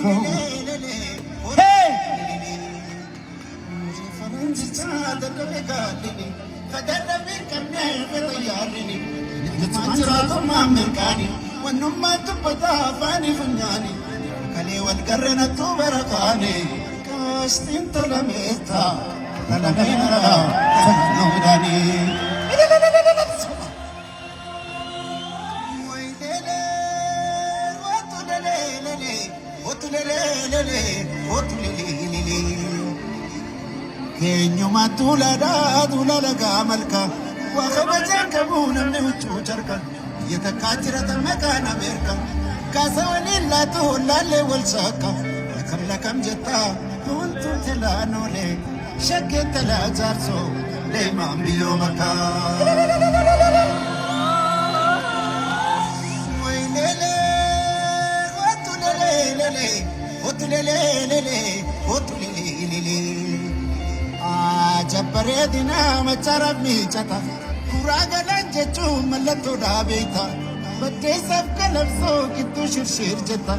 go. Hey! Keenyuma tulala gaamalka waa kabajaan qabu namni huccuu jarka yatakkaa jirata maqaan Ameerika kaasa waliin laatu laallee wal saakka lakam jettaa huntuu talaanoolee shakkee talaa jaarsoo deemaan biyyoo makkaa. Jabbareedina machara miichata kuraa galaan jechuun mallattoo dhaabeeta baddeessaaf qalabsoo gidduu shirshir jetta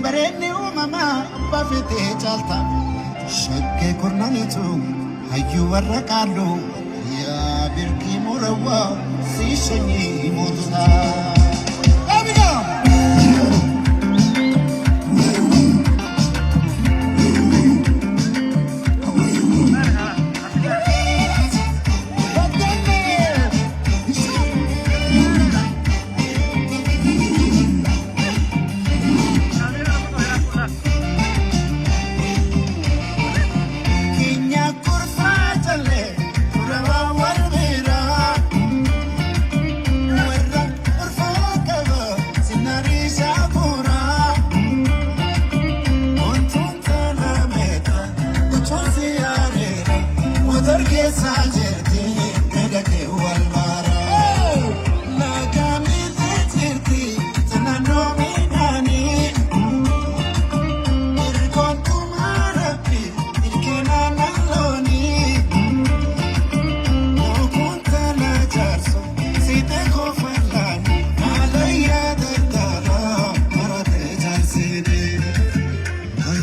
bareedni uumamaa abbaa fetee caalta shakkee kurnanitu hayyuu warra qaallu yaa birkii murawwaa sii shanyii moototaa.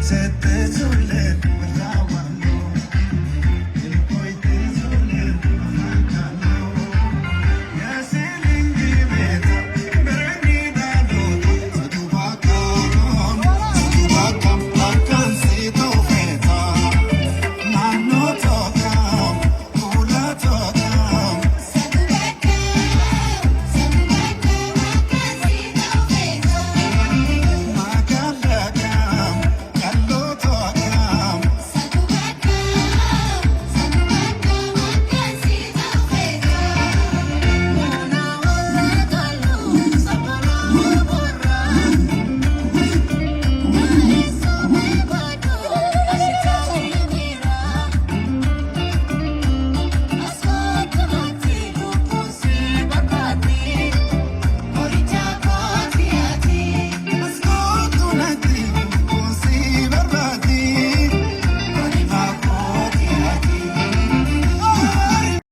Set this